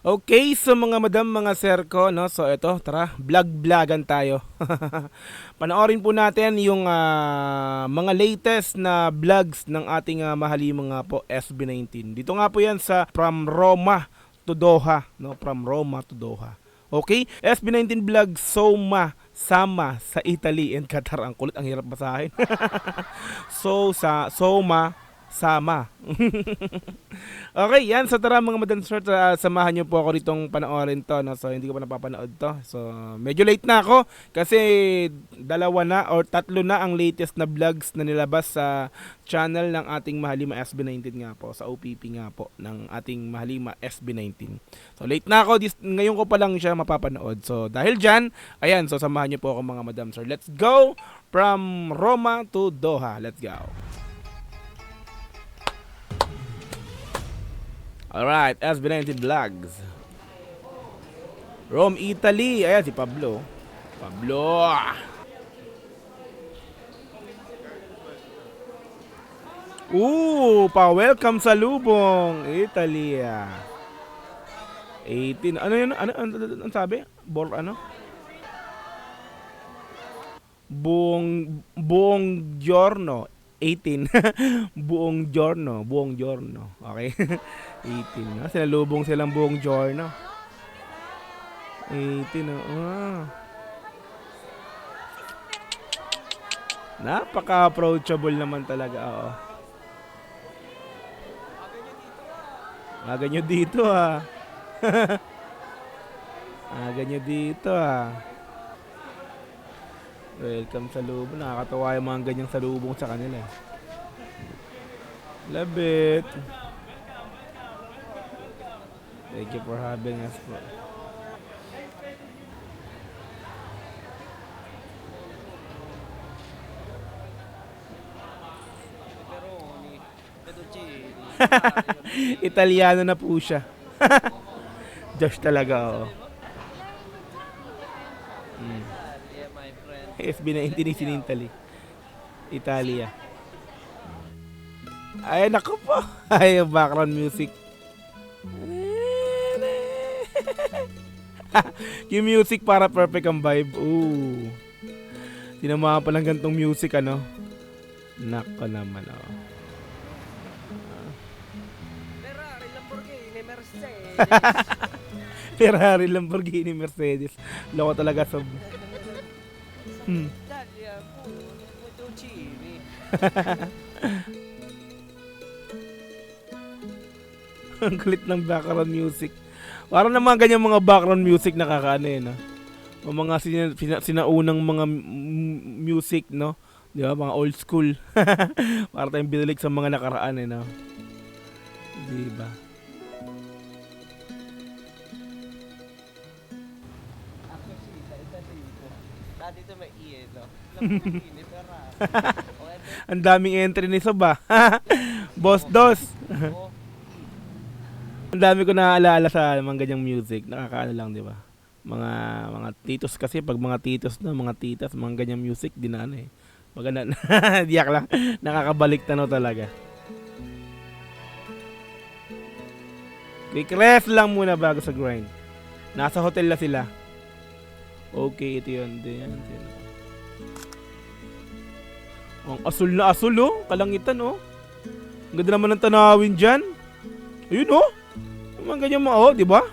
Okay, so mga madam, mga sir ko, no? So ito, tara, vlog-vlogan tayo. Panoorin po natin yung mga latest na vlogs ng ating mahalimang nga po SB19. Dito nga po yan sa From Roma to Doha, no? From Roma to Doha. Okay? SB19 vlog Sama sa Italy and Qatar. Ang kulit, ang hirap basahin. Sama. Okay, yan. So tara mga madam sir, samahan niyo po ako ditong panoorin to. No? So hindi ko pa napapanood to. So medyo late na ako kasi dalawa na or tatlo na ang latest na vlogs na nilabas sa channel ng ating Mahalima SB19 nga po. Sa OPP nga po ng ating Mahalima SB19. So late na ako. Ngayon ko pa lang siya mapapanood. So dahil dyan, ayan. So samahan niyo po ako mga madam sir. Let's go from Roma to Doha. Let's go. Alright, SB19 Vlogs. Rome, Italy. Ayan si Pablo. Pablo! Pa-welcome sa Lubong, Italy. 18. Ano yun? Ano sabi? Ano? Buong giorno. 18. buong giorno. Okay? 18. No? Sinalubong silang buong giorno. 18. Napaka-approachable naman talaga. Oo. Aga nyo dito Aga nyo dito Welcome sa lubong. Nakakatawa yung mga ganyang salubong sa kanila. Love it. Thank you for having us po. Italiano na po siya. Josh talaga, SB19 in Italy. Italia. Ay, naku po. Ay, background music. Yung music para perfect ang vibe. Sinamahan pa lang gantong music, ano? Nako naman, Ferrari, Lamborghini, Mercedes. Ferrari, Lamborghini, Mercedes. Loko talaga sa... Italia, fettuccini. Ang kulit ng background music. Parang naman ganyan mga background music nakakaano no? O mga sinaunang mga music, no? Di ba? Mga old school. Para tayong binalik sa mga nakaraan, no? Di ba? Dito may no? Lamborghini, Ferrari. Ang daming entry ni Sob. Boss Dos. Ang dami ko naaalala sa mga ganyang music. Nakakaano lang, di ba? Mga titos kasi, pag mga titos na, mga titas, mga ganyang music, di na ano eh. Maganda, diyak lang. Nakakabalik tanaw talaga. Quick rest lang muna bago sa grind. Nasa hotel na sila. Okay, ito yun. Ang asul na asul, kalangitan, Ang ganda naman ng tanawin dyan. Ayun, mga ganyan mo, di ba?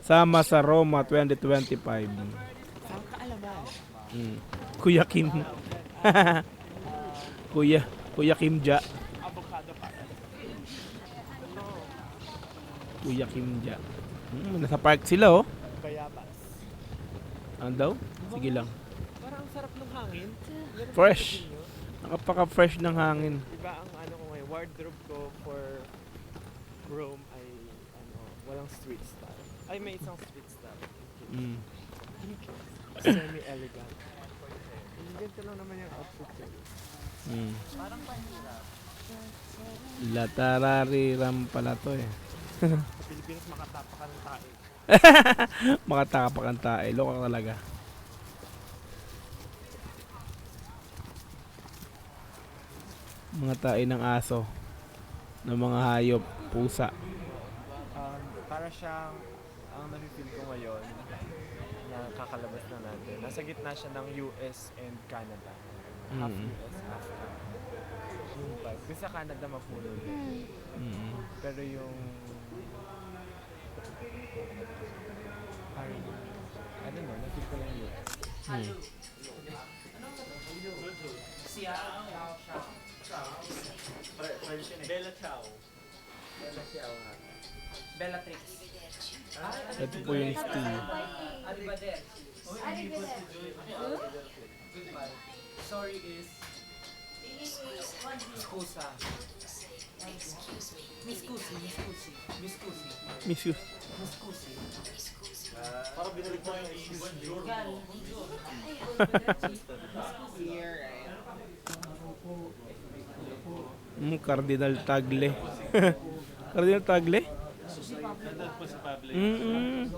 Sama sa Roma 2025. Saan ka alaman? Kuya Kim. Kuya Kim Ja. Kuya Kim Ja. Nasa park sila, Bayabas. Ano daw? Sige lang. Parang sarap ng hangin. Fresh. Napaka-fresh ng hangin. Diba ang ano ko ngayon, wardrobe ko for Rome ay walang street style. Ay, may isang street style. Semi-elegant. Ganito lang naman yung outfit ko. Parang pahirap. Latarariram pala to Sa Pilipinas makatapakan ng tae. Makatapak ang tae. Loko talaga. Mga tae ng aso. Ng mga hayop. Pusa. para siyang, ang nafe-feel ko ngayon, na kakalabas na natin. Nasa gitna siya ng US and Canada. Half Mm. US, half Canada. Yung vibe. Kasi sa Canada mapuno din. Mm. Pero yung parang, I don't know, na-feel ko lang US. Mm. Bella Ciao. Bella Ciao nga. Bellatrix. Ito po yung steam. Arrivederci. Sorry is scusa. Miscusi. Miss you. Miscusi. Parang binalik mo yung bonjour. Cardinal Tagle. Cardinal Tagle? Mm.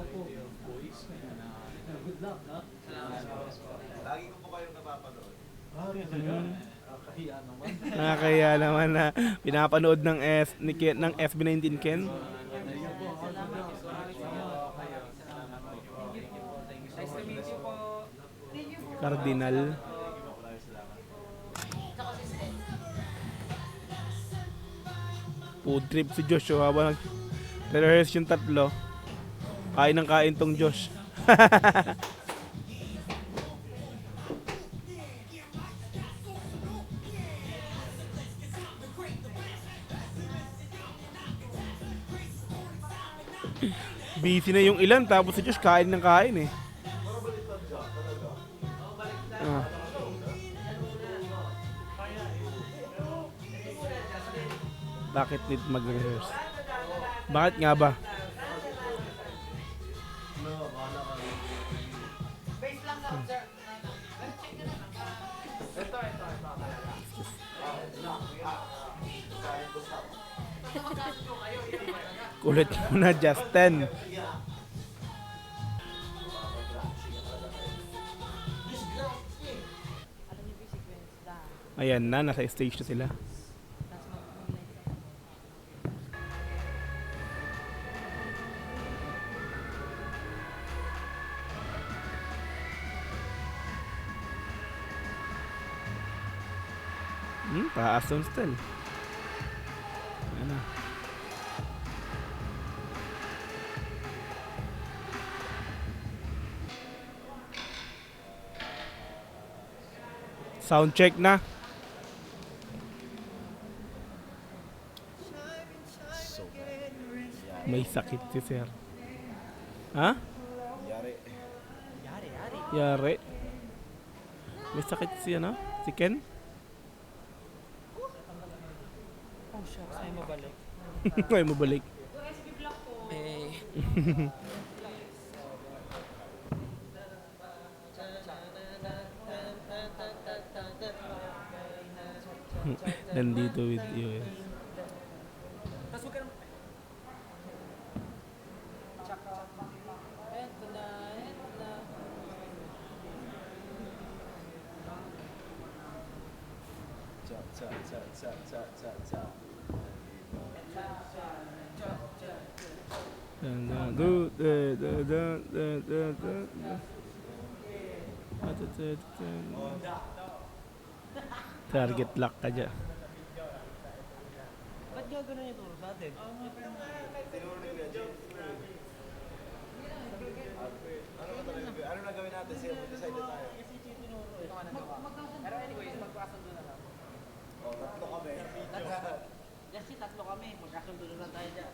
Lagi ko po kayong napapanood. Nakakaya naman na pinapanood ng ng SB19 Ken. Nice to meet you po. Cardinal. Food trip si Joshua habang nag-rehearse yung tatlo. Kain ng kain tong Josh. Busy na yung ilan tapos si Josh kain ng kain eh. Ah. Bakit need mag-rehearse? Bakit nga ba? Kulit mo na, Justin. Ayan na, nasa stage na sila. Taas doon still. Ano? Sound check na. May sakit si sir. Ha? Yari. Yari. May sakit si ano? Si Ken? Oh shucks, ay mabalik. Ay, mabalik. Eh. Nandito with you eh. Tapos huwag ka naman. Tsaka, eto na. Target lock ka dyan. Ba't gagawin niyo turo sa atin? Ano na gawin natin siya? Decide na tayo. Pero anyways, magkasundo na lang. Oh, tatlo kami. Yes, tatlo kami. Magkasundo na lang tayo dyan.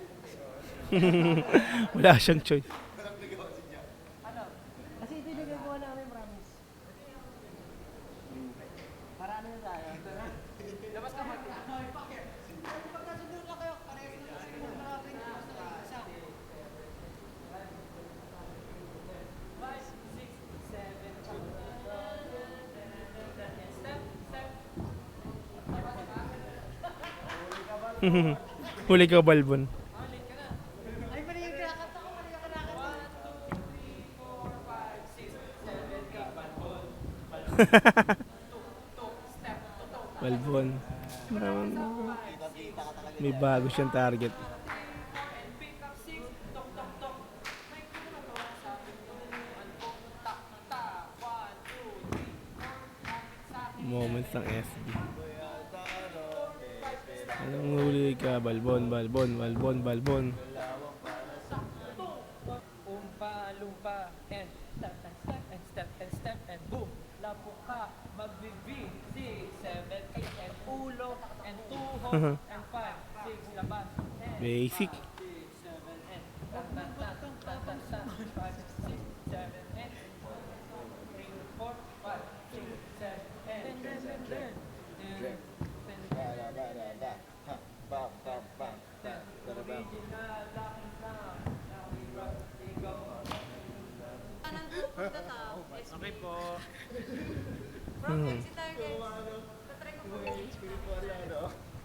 Wala siyang choice. Ano? Kasi ito yung nagagawa namin, promise. Para ano na tayo? Labas ka mag... Pagkasundo na kayo, parehas na kasi kung nakapin isa. 5, 6, 7, step. Huli ka, Balbon. Ay, mali yung kinakanta ko, mali yung kinakanta. 1, 2, 3, 4, 5, 6, 7, 8, Balbon. May bago siyang target. Moments ng SB. Anong huli ka? Balbon, balbon, balbon, balbon. Umpa, lumpa, and step, and step, and boom. Lapo ka, mag-V, 6, 7, 8, and ulo, and tuhod, and 5, 6, labas, and Basic. 6, 7, and ta-ta-ta, 5, 6, 7, and 3, 4, 5, 6, 7, and then. Okay po.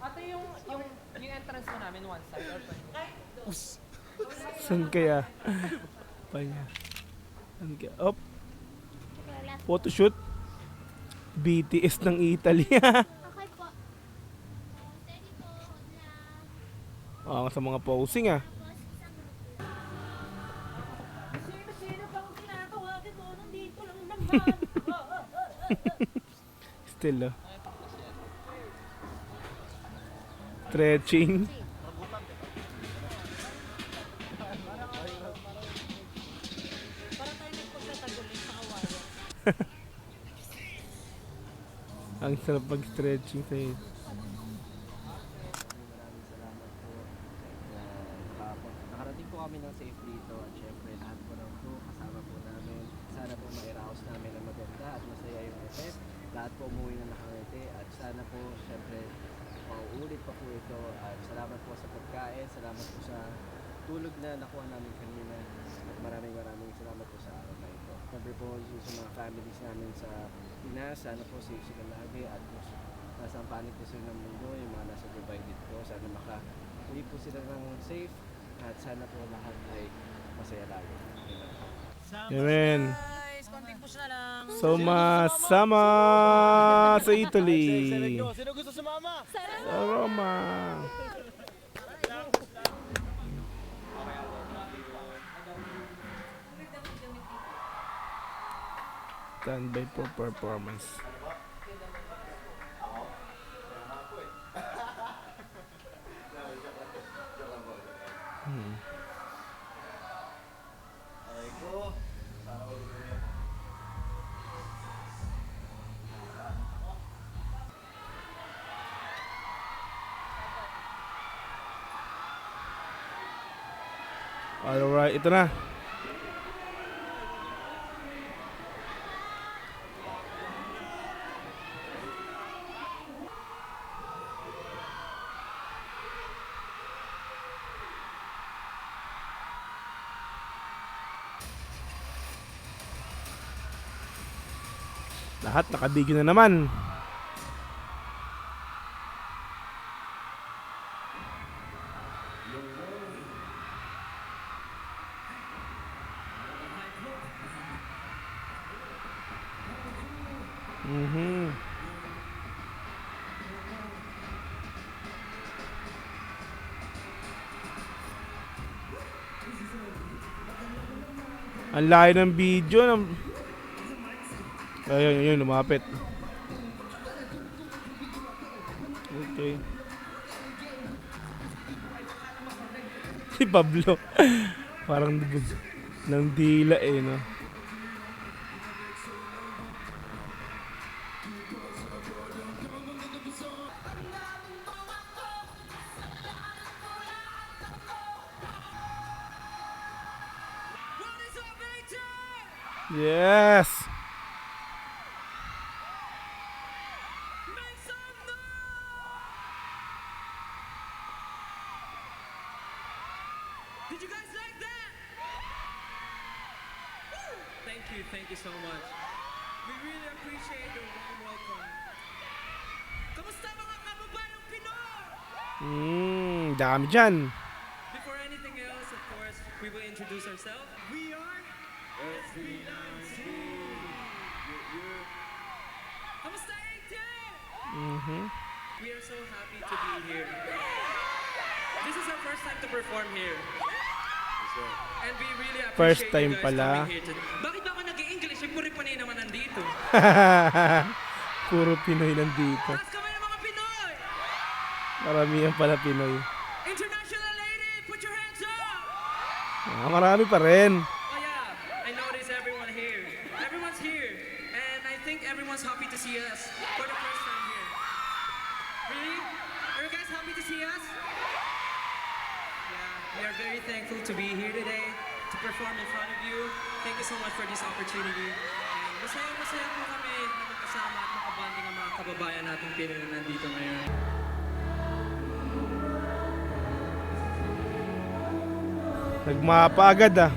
Ate, yung entrance mo namin one side or Saan kaya? Panya. Saan kaya? Op. Photoshoot. BTS ng Italy. Okay po. Steady po. Hola. Sa mga posing ah. Tapos isang Sino bang tinatawagan mo? Nandito lang naman. Still ah. Stretching. Para tayo nagpagtatagulit sa kawayan. Ang sarap pag-stretching sa'yo. Nakarating po kami ng safe dito at syempre lahat po ng crew kasama po namin. Sana po mairaos namin ang maganda at masaya yung event. Lahat po umuwi na nakangiti at sana po syempre mauulit pa po ito at salamat po sa pagkain, salamat po sa tulog na nakuha namin kanina at maraming salamat po sa araw na ito. Syempre po yung sa mga families namin sa Pinas, sana po safe sila lagi at kung nasa ang panig po sila ng mundo, yung mga nasa Dubai dito, sana maka-uwi po sila ng safe at sana po lahat ay masaya lagi. Amen. Guys, konting push na lang. Sama sa Italy. Sino gusto sumama? Sa Roma. Standby for performance. Ay ko. Sana ulit yun. Alright, ito na. Lahat nakabigyo na naman. Mhm. Ang layo ng video ng... Ayun, lumapit. Okay. Si Pablo. Parang ng dila eh, no? Yes! Did you guys like that? Woo! Thank you so much. We really appreciate the warm welcome. Kamusta mga kababayang Pinoy? Dami dyan. Before anything else, of course, we will introduce ourselves. We are SB19. Kamusta 18? We are so happy to be here. This is our first time to perform here. And we really appreciate First time you guys pala. coming here today. Bakit ba ako nag-i-English? Eh, puri panay naman nandito. Puro Pinoy nandito. Taas kamay ng mga Pinoy! Maramihan pala Pinoy. International lady, put your hands up! Marami pa rin. Oh yeah, I notice everyone here. Everyone's here. And I think everyone's happy to see us for the first time here. Really? Are you guys happy to see us? Yeah, we are very thankful to be here today, to perform in front of you. Thank you so much for this opportunity. And masaya po kami na magkasama at makabanding ang mga kababayan nating Pinoy na nandito ngayon. Nagmapa agad ah.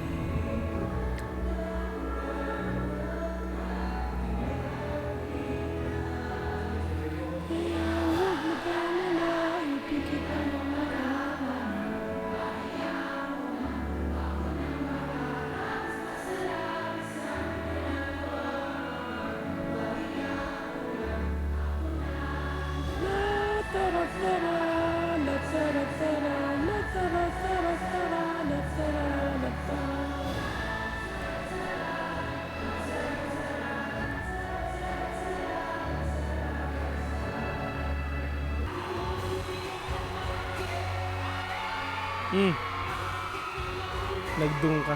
Nagdung ka.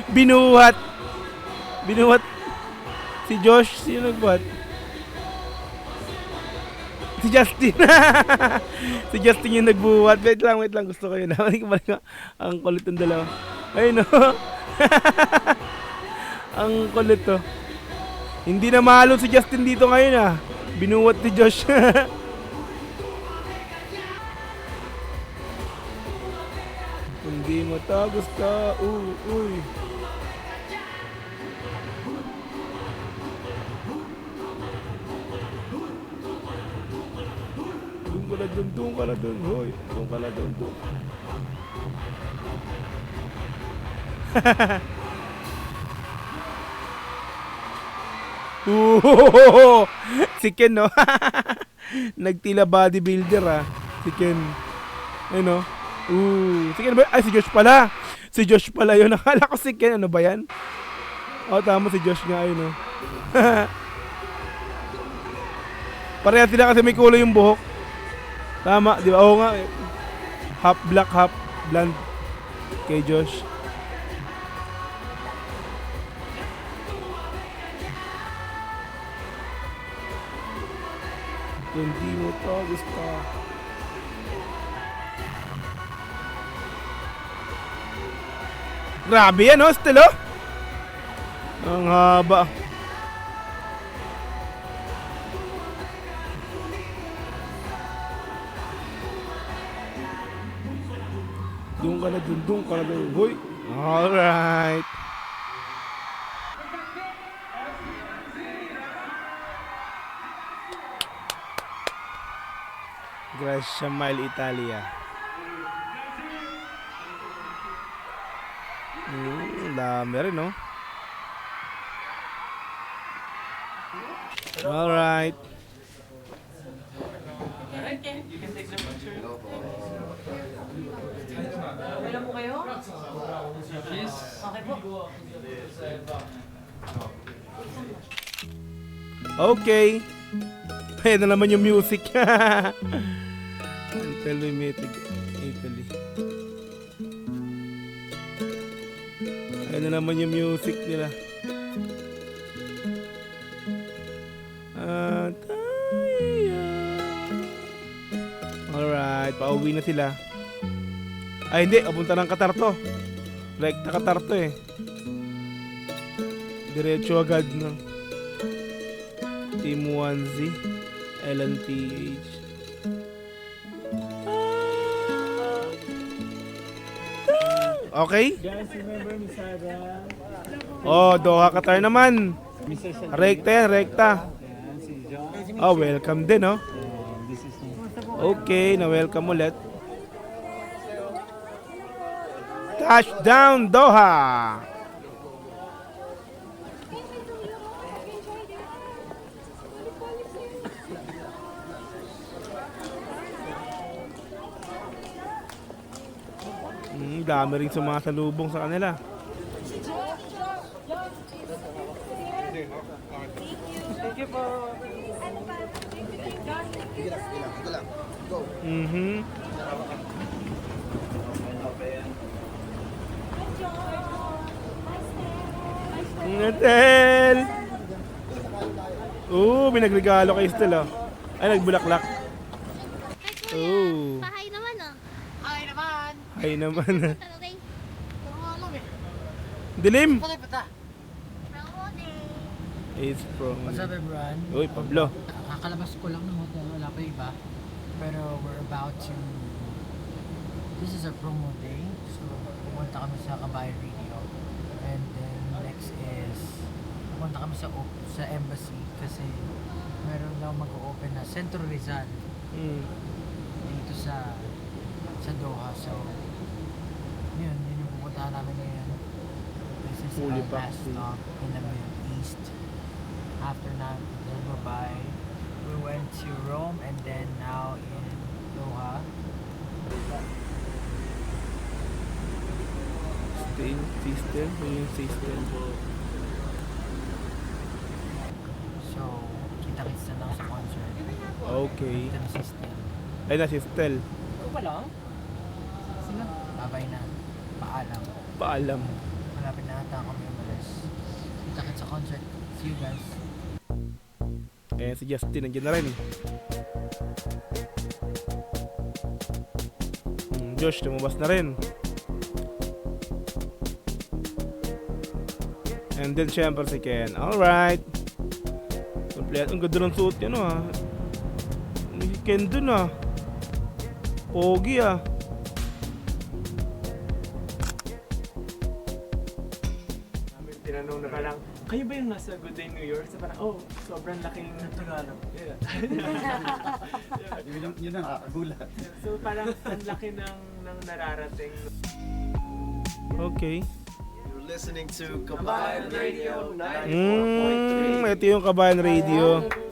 Binuhat. Binuhat. Si Josh, sino nagbuhat? Si Justin. Si Justin yung nagbuhat. Wait lang. Gusto ko yun. Ang kulit ng dalawa. Ayun no. Ang kulit to. Hindi na mahalo si Justin dito ngayon ah. Binuhat ni Josh. Hindi mo ta gusto. Uy. Doon ka na doon, hoy. Doon ka na doon. Si Ken, no? Nagtila bodybuilder, ah. Si Ken. Ayun, no? Si Ken ba? Ay, si Josh pala. Si Josh pala yun. Nakala ko si Ken. Ano ba yan? Oh, tama si Josh nga, ayun, no? Pareha sila kasi may kulay yung buhok. Tama, di ba? Oo nga. Half black, half blonde kay Josh. Hindi mo to gusto. Grabe yan, no? Still, oh? Ang haba. Doon ka na dun. Hoy. Alright. Gracia Mile Italia. Dami rin, no? Alright. Okay lang po kayo? Yes. Okay po. Okay. Ayan na naman yung music. Until we meet Italy. Ayan na naman yung music nila. Alright, pauwi na sila. Ay hindi, apunta ng Qatar to. Rekta Qatar to eh. Diretso agad ng Team 1Z LNTH. Okay? Guys, remember Miss Sarah? Oh, Doha Qatar naman. Mr. Shan. Rekta yan, rekta. Yan, si John. Oh, welcome din, oh. This is Okay, na-welcome ulit. Touchdown, Doha! Dami rin sumasalubong sa kanila. Thank you po. Mhm. Natel! May nagregalo kay Estel, oh. Ay, nagbulaklak. Ay, kuya. Oh. Pahay naman, oh. Ay naman. Tanong rin. Dilim! Promote. It's from... What's up everyone? Uy, Pablo. Kakalabas ko lang ng hotel, wala pa iba. Pero we're about to... This is a promo day. So, pumunta kami sa Kabayan Radio. And then next is... Pumunta kami sa embassy kasi meron daw mag-open na Centro Rizal Mm. dito sa Doha. So, yun yung pupuntahan namin ngayon. This is Fully our last packed. stop in the Middle East. After that, then Dubai. We went to Rome and then now in Doha. System? Ano yung system? So, kita-kits na lang sa concert. Okay. Ito na system. Ay, na si Estel. Ikaw pa lang? Sige, babay na. Paalam. Paalam. Malapit na ata kami umalis. Kita-kits sa concert. See you guys. Eh, si Justin, nandiyan na rin. Josh, lumabas na rin. And then, syempre si Ken. Alright. Complete. Ang ganda ng suot niya, no, ha? May Ken dun, ha? Pogi, ah. Namin tinanong na parang, kayo ba yung nasa Good Day New York? So parang, oh, sobrang laking Tagalog. Yeah. Yun ang nakakagulat. So parang ang laki ng nararating. Okay. You're listening to Kabayan Radio 94.3. Ito yung Kabayan Radio.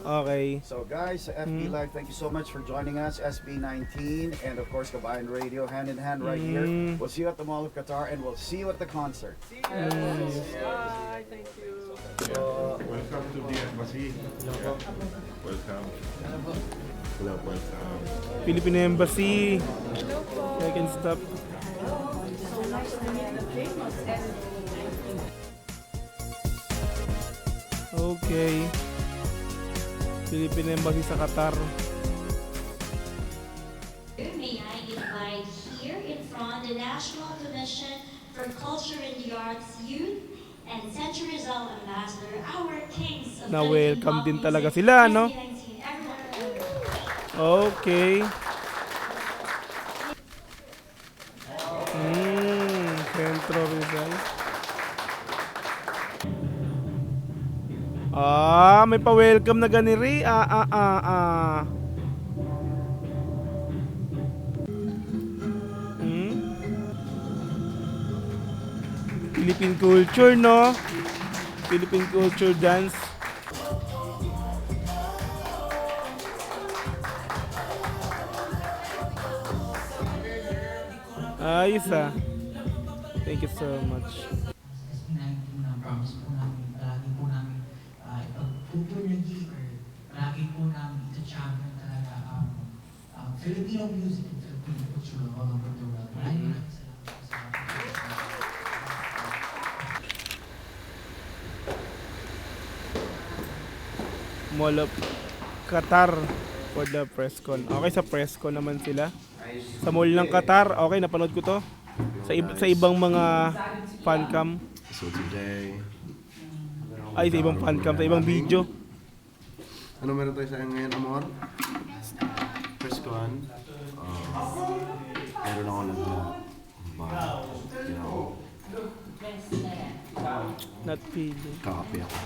Okay. So guys, FB Live, thank you so much for joining us. SB19 and of course Kabayan Radio hand in hand right here. We'll see you at the Mall of Qatar and we'll see you at the concert. Bye, thank you. Welcome to the embassy. Yeah. Welcome. Hello, welcome. Philippine Embassy. I can stop. Okay. Philippine Embassy sa Qatar. May I invite here in front the National Commission for Culture and the Arts Youth and Century Rizal Ambassador, our kings of Na-welcome Philippine din pop talaga music, sila, no? SB19, everyone. Okay. Centro Rizal. May pa-welcome na ganiri. Philippine culture, no? Philippine culture dance. Ayos, ah. Thank you so much. SB19 na promise po namin, palagi po namin ipagpupulagi or palagi po namin ita-champion talaga ang Filipino music and Filipino culture all over the world. Maraming salamat po sa Mall of Qatar for the press con. Okay, sa press con naman sila. Sa mall ng Qatar, okay, napanood ko to. Sa ibang mga fancam. So today, Ay, sa ibang fancam, sa ibang video. Ano meron tayo sa ngayon, Amor? first con, meron ako lang na Not feeling. kakape ako.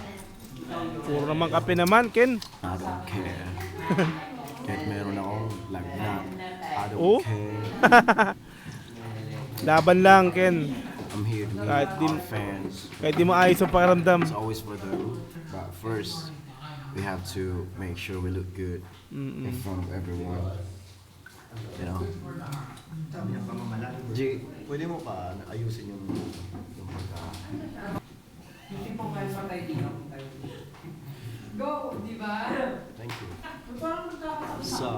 Puro naman kape naman, Ken. I don't care. Kahit meron akong lagnat, I don't Oh? care. Laban lang, Ken. I'm here to meet Kahit di- our fans. Kahit di mo ayos ang pakiramdam. It's always for them. But first, we have to make sure we look good in front of everyone. You know? Jay, pwede mo pa ayusin yung pagka... Thank you. So,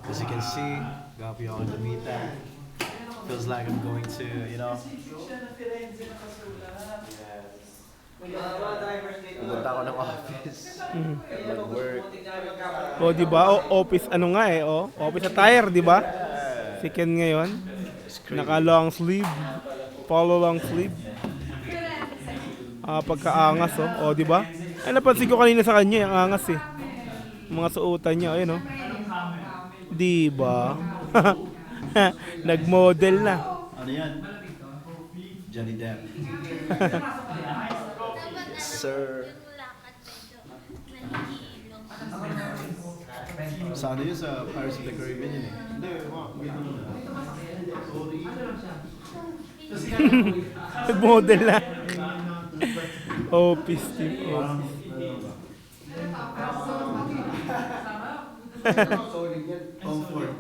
as you can see, grabe ako gamitan. Feels like I'm going to, you know, pumunta ako ng office, mag-work. O, di ba? Office ano nga eh, oh. Office attire, di ba? Second ngayon. Naka long sleeve. Polo long sleeve. Pagkaangas, oh. O, di ba? Ay, napansin ko kanina sa kanya, ang angas eh. Mga suotan niya, ayun, oh. Di ba? Nag-model na. Ano yan? Johnny Depp. Sir. Sa ano yun? Sa Pirates of the Caribbean yun eh. Hindi, Nag-model na. Office team. Comfort.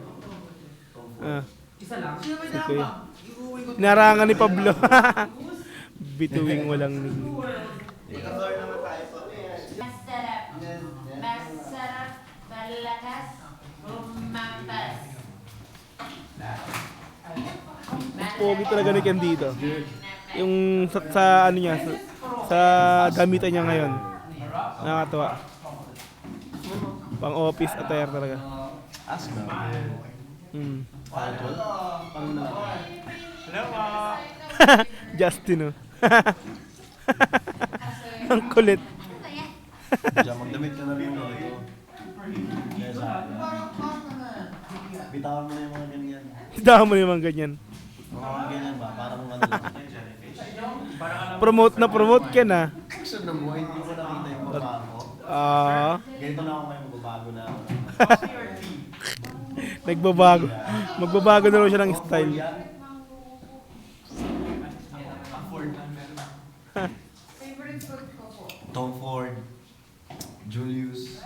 Ito yun. Narangan ni Pablo. Bituing walang ningning. Masarap, malakas, umampas. Pogi talaga ni Ken dito. Yung sa ano niya, sa gamitan niya ngayon. Nakakatuwa. Pang office attire talaga. Ask na. Justin, oh. Ang kulit. Diyan, magdamit ka na rin ito. Bitawan mo na yung mga ganyan. Dama mo naman ganyan. Mga ganyan ba? Parang ano lang. Promote ka na. Gusto na mo, hindi ko nakita yung babago. Ganito na ako may magbabago na ako. Nagbabago. Magbabago na rin siya ng style. Tom Ford, Julius,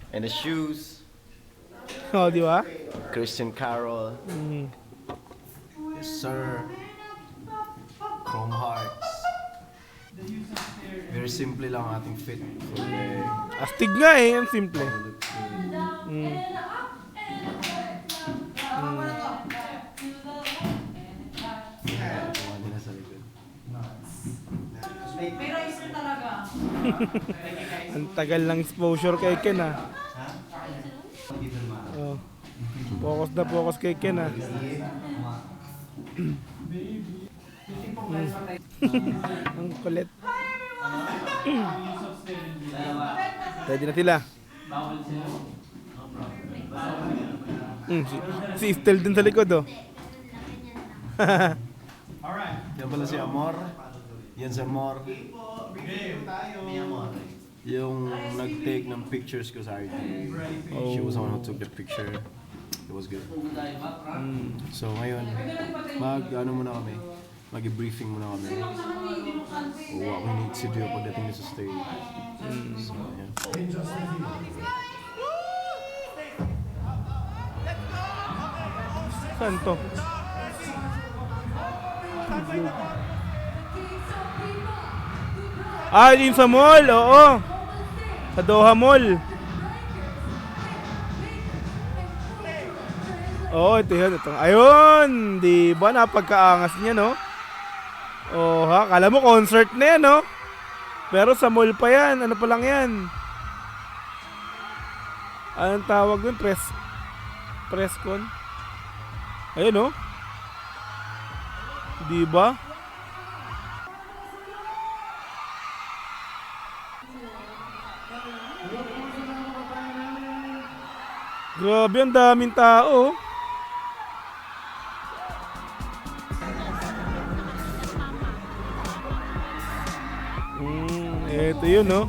and the shoes, Oh, di ba? Christian Carol, yes sir, Chrome Hearts. Very simple lang ang ating fit for the Astig nga eh, ang simple. Ang tagal ng exposure kay Ken, ah. Oh. Focus na focus kay Ken, ah. Ang kulit. Ready na sila. Si Estel din sa likod, oh. Yan pala si Amor. Yan si Amor. Yung nag-take ng pictures ko sa RT. She was the one who took the picture. It was good. So ngayon, ano muna kami. Mag-briefing muna kami. What we need to do pagdating sa stage. So, yeah. Saan to? Yun sa mall, oo. Sa Doha Mall. Oo, ito yun. Ito. Ayun, di ba? Napagkaangas niya, no? Oh, ha? Kala mo concert na yan, no? Pero sa mall pa yan. Ano pa lang yan? Anong tawag dun? Press con? Ayun, no? Di ba? Grabe, ang daming tao. Eto yun, no?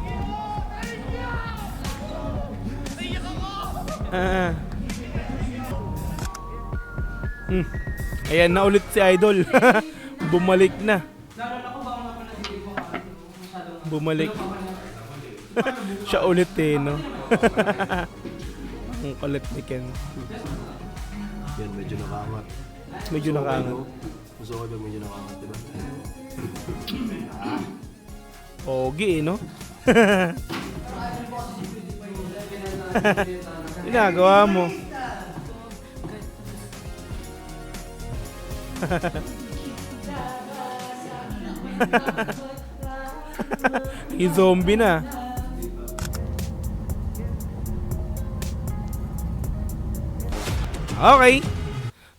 Ayan na ulit si Idol. Bumalik na. Bumalik. Siya ulit eh, no? Ang kulit ni Ken. Yan, medyo nakaangat. Medyo nakaangat. Gusto ko ba medyo nakaangat, diba? Pogi, no? Ginagawa mo. Yung zombie na. Okay.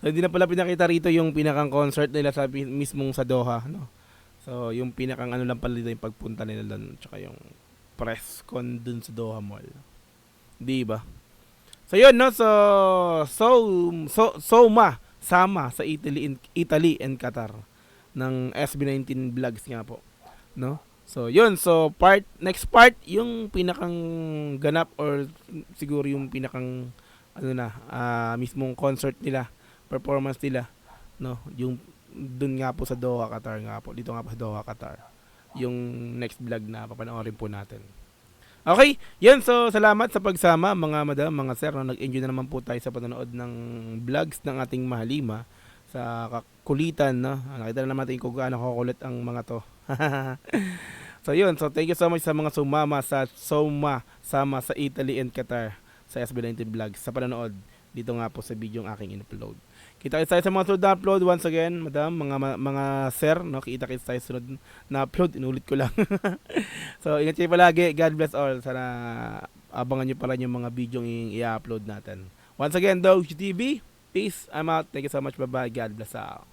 So, hindi na pala pinakita rito yung pinakang concert nila sa mismong sa Doha, no? So, yung pinakang ano lang pala dito yung pagpunta nila doon, tsaka yung press con dun sa Doha Mall. Di ba? So, yun, no? Sama sa Italy and Qatar ng SB19 Vlogs nga po, no? So, yun. So, next part, yung pinakang ganap or siguro yung pinakang mismong concert nila, performance nila, no? Yung dun nga po sa Doha, Qatar nga po. Dito nga po sa Doha, Qatar. Yung next vlog na papanoorin po natin. Okay, yun. So, salamat sa pagsama, mga madam, mga sir. No? Nag-enjoy na naman po tayo sa panonood ng vlogs ng ating mahalima sa kakulitan, no? Nakita na naman natin kung gaano kakulit ang mga to. So, yun. So, thank you so much sa mga sama sa Italy and Qatar sa SB19 Vlogs sa panonood dito nga po sa video yung aking in-upload. Kita tayo sa mga sunod na upload once again, madam, mga sir, no? Kita tayo sa sunod na upload, inulit ko lang. So, ingat kayo palagi. God bless all. Sana abangan nyo pala yung mga video yung i-upload natin. Once again, Dog TV, peace. I'm out. Thank you so much. Bye-bye. God bless all.